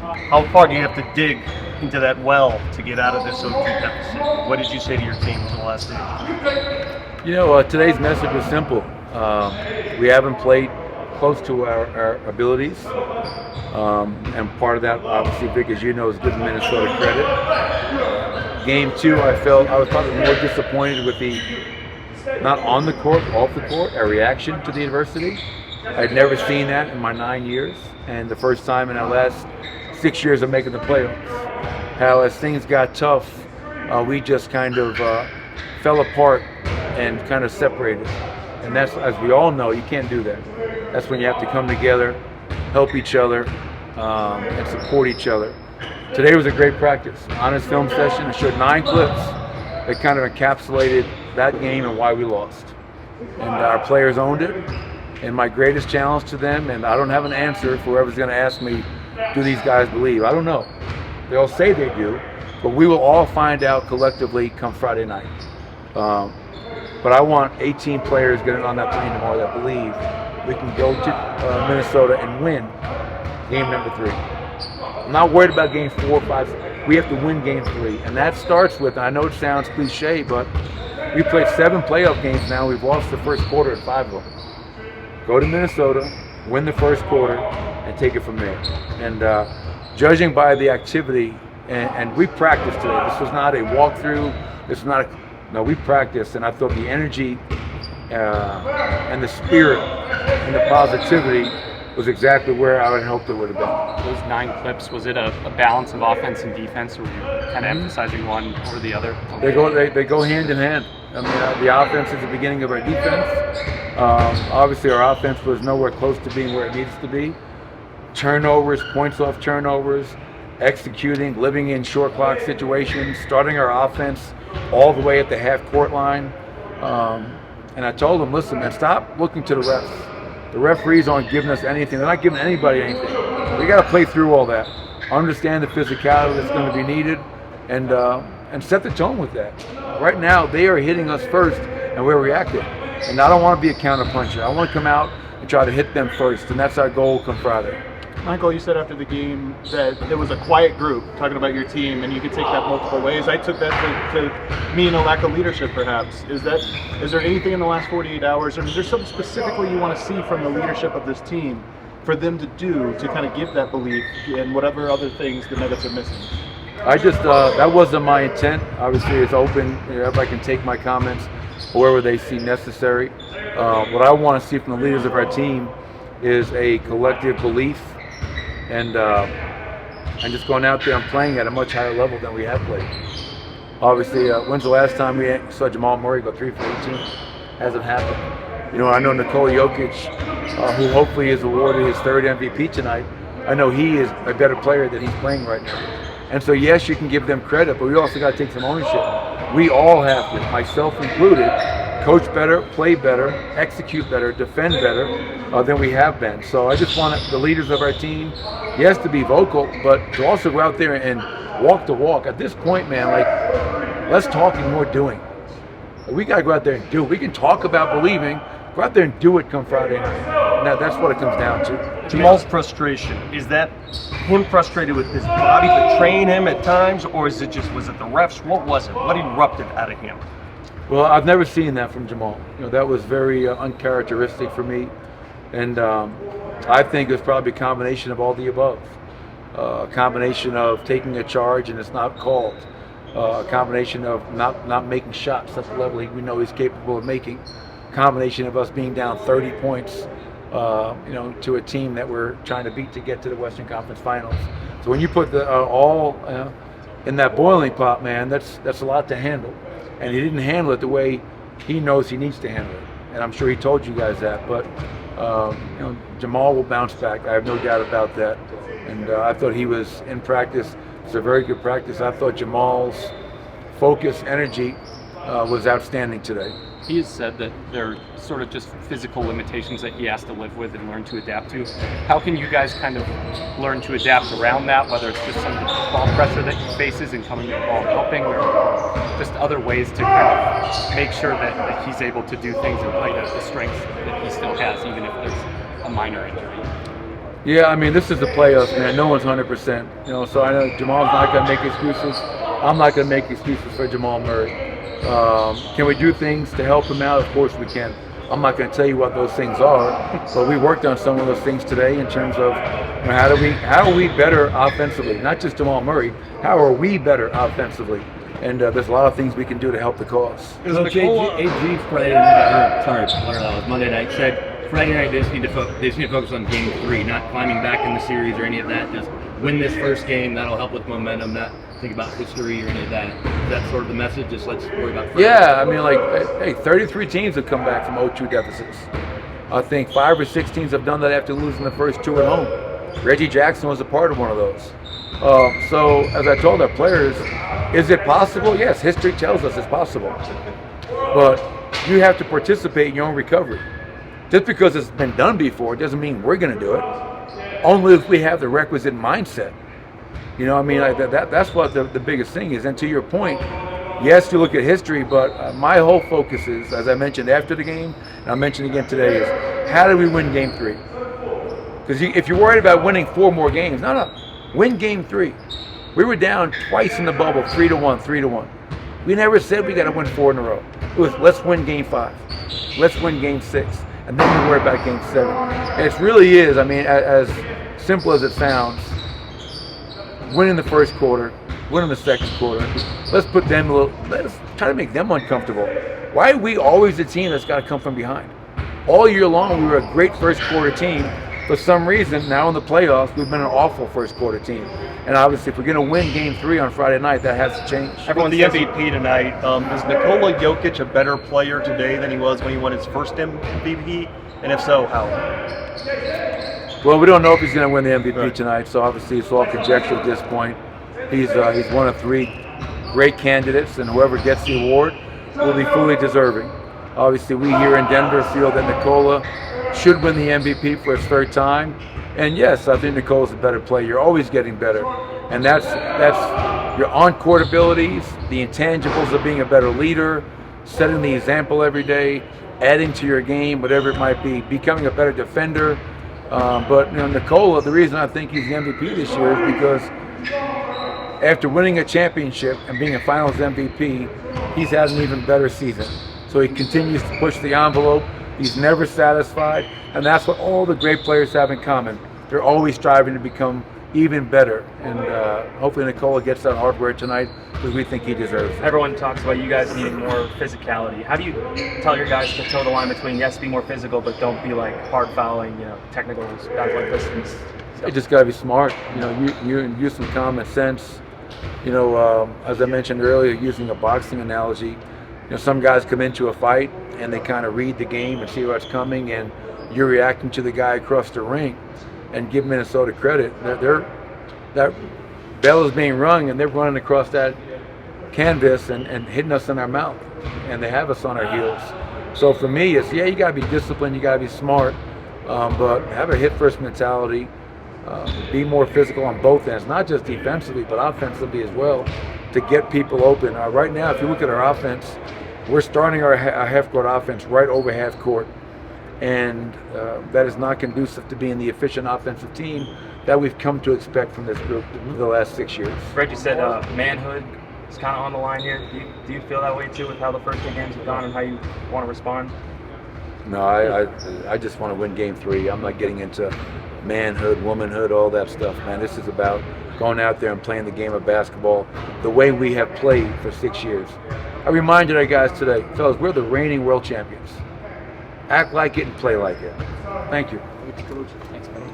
How far do you have to dig into that well to get out of this 0-2 deficit? What did you say to your team in the last day? Today's message was simple. We haven't played close to our abilities, and part of that, obviously, Vic, as you know, is giving Minnesota credit. Game 2, I was probably more disappointed with the not on the court, off the court, a reaction to the adversity. I'd never seen that in my 9 years, and the first time in our last 6 years of making the playoffs. How as things got tough, we just kind of fell apart and kind of separated. And that's, as we all know, you can't do that. That's when you have to come together, help each other, and support each other. Today was a great practice. Honest film session. It showed 9 clips that kind of encapsulated that game and why we lost. And our players owned it. And my greatest challenge to them, and I don't have an answer for whoever's going to ask me, do these guys believe? I don't know. They'll say they do, but we will all find out collectively come Friday night. But I want 18 players getting on that plane tomorrow that believe we can go to Minnesota and win game number 3. I'm not worried about game 4, 5. We have to win game 3, and that starts with, I know it sounds cliche, but we played 7 playoff games now. We've lost the first quarter at 5 of them. Go to Minnesota, win the first quarter, and take it from there. And judging by the activity, and we practiced today. This was not a walkthrough. This was not no, we practiced, and I thought the energy and the spirit and the positivity was exactly where I would hoped it would have been. Those 9 clips, was it a balance of offense and defense, or were you kind of emphasizing one over the other? They go hand in hand. I mean, the offense is the beginning of our defense. Obviously, our offense was nowhere close to being where it needs to be. Turnovers, points off turnovers, executing, living in short clock situations, starting our offense all the way at the half court line. And I told them, listen, man, stop looking to the refs. The referees aren't giving us anything. They're not giving anybody anything. We got to play through all that, understand the physicality that's going to be needed, and set the tone with that. Right now, they are hitting us first, and we're reacting. And I don't want to be a counterpuncher. I want to come out and try to hit them first, and that's our goal come Friday. Michael, you said after the game that it was a quiet group talking about your team, and you could take that multiple ways. I took that to mean a lack of leadership, perhaps. Is there anything in the last 48 hours, or is there something specifically you want to see from the leadership of this team for them to do to kind of give that belief and whatever other things the Nuggets are missing? I just, that wasn't my intent. Obviously, it's open. Everybody can take my comments wherever they see necessary. What I want to see from the leaders of our team is a collective belief and just going out there and playing at a much higher level than we have played. Obviously, when's the last time we saw Jamal Murray go 3 for 18? Hasn't happened. I know Nikola Jokic, who hopefully is awarded his 3rd MVP tonight. I know he is a better player than he's playing right now. And so, yes, you can give them credit, but we also got to take some ownership. We all have to, myself included, coach better, play better, execute better, defend better than we have been. So I just want the leaders of our team, yes, to be vocal, but to also go out there and walk the walk. At this point, man, less talking, more doing. We got to go out there and do it. We can talk about believing, go out there and do it come Friday night. Now, that's what it comes down to. Jamal's frustration, is that him frustrated with his body betraying him at times, or was it the refs? What was it? What erupted out of him? Well, I've never seen that from Jamal. That was very uncharacteristic for me. And I think it's probably a combination of all the above. A combination of taking a charge and it's not called. A combination of not making shots at the level we know he's capable of making. Combination of us being down 30 points, to a team that we're trying to beat to get to the Western Conference Finals. So when you put the all in that boiling pot, man, that's a lot to handle. And he didn't handle it the way he knows he needs to handle it. And I'm sure he told you guys that. But Jamal will bounce back. I have no doubt about that. And I thought he was in practice. It's a very good practice. I thought Jamal's focus, energy was outstanding today. He has said that there are sort of just physical limitations that he has to live with and learn to adapt to. How can you guys kind of learn to adapt around that, whether it's just some ball pressure that he faces and coming to the ball and helping, or just other ways to kind of make sure that he's able to do things and play the strengths that he still has, even if there's a minor injury? Yeah, I mean, this is the playoffs, man. No one's 100%. So I know Jamal's not going to make excuses. I'm not going to make excuses for Jamal Murray. Can we do things to help him out? Of course we can. I'm not going to tell you what those things are, but we worked on some of those things today in terms of how are we better offensively? Not just Jamal Murray. How are we better offensively? And there's a lot of things we can do to help the cause. Coach AG Friday Monday night said Friday night they just need to focus on Game 3, not climbing back in the series or any of that. Just win this first game. That'll help with momentum. Not think about history or any of that. Is that sort of the message? Just let's worry about Friday. Yeah, I mean, hey, 33 teams have come back from 0-2 deficits. I think 5 or 6 teams have done that after losing the first 2 at home. Reggie Jackson was a part of one of those. So, as I told our players, is it possible? Yes, history tells us it's possible. But you have to participate in your own recovery. Just because it's been done before doesn't mean we're going to do it. Only if we have the requisite mindset. I mean, that's what the biggest thing is. And to your point, yes, you look at history, but my whole focus is, as I mentioned after the game, and I mentioned again today, is how do we win Game 3? Because if you're worried about winning 4 more games, no, win Game 3. We were down twice in the bubble, 3-1, 3-1. We never said we got to win 4 in a row. It was let's win Game 5, let's win Game 6, and then we worry about Game 7. And it really is, I mean, as simple as it sounds, winning the first quarter, winning the second quarter. Let's try to make them uncomfortable. Why are we always the team that's got to come from behind? All year long, we were a great first quarter team. For some reason, now in the playoffs, we've been an awful first quarter team. And obviously, if we're going to win Game 3 on Friday night, that has to change. Everyone's the MVP tonight. Is Nikola Jokic a better player today than he was when he won his first MVP? And if so, how? Well, we don't know if he's going to win the MVP tonight, so obviously it's all conjecture at this point. He's one of 3 great candidates, and whoever gets the award will be fully deserving. Obviously, we here in Denver feel that Nikola should win the MVP for his 3rd time. And yes, I think Nicola's a better player. You're always getting better. And that's your on-court abilities, the intangibles of being a better leader, setting the example every day, adding to your game, whatever it might be, becoming a better defender. But Nikola, the reason I think he's the MVP this year is because after winning a championship and being a Finals MVP, he's had an even better season. So he continues to push the envelope. He's never satisfied, and that's what all the great players have in common. They're always striving to become even better, and hopefully Nikola gets that hardware tonight because we think he deserves it. Everyone talks about you guys needing more physicality. How do you tell your guys to toe the line between, yes, be more physical, but don't be like hard fouling, technicals, back like distance? You just got to be smart. You use some common sense. As I mentioned earlier, using a boxing analogy, some guys come into a fight and they kind of read the game and see what's coming, and you're reacting to the guy across the ring. And give Minnesota credit, that bell is being rung and they're running across that canvas and hitting us in our mouth, and they have us on our heels. So for me, it's you got to be disciplined, you got to be smart, but have a hit-first mentality, be more physical on both ends, not just defensively but offensively as well, to get people open. Right now, if you look at our offense, we're starting our half-court offense right over half court. And that is not conducive to being the efficient offensive team that we've come to expect from this group for the last 6 years. Fred, you said manhood is kind of on the line here. Do you feel that way too with how the first 2 games have gone and how you want to respond? No, I just want to win Game 3. I'm not getting into manhood, womanhood, all that stuff, man. This is about going out there and playing the game of basketball the way we have played for 6 years. I reminded our guys today, fellas, we're the reigning world champions. Act like it and play like it. Thank you. Thanks, buddy.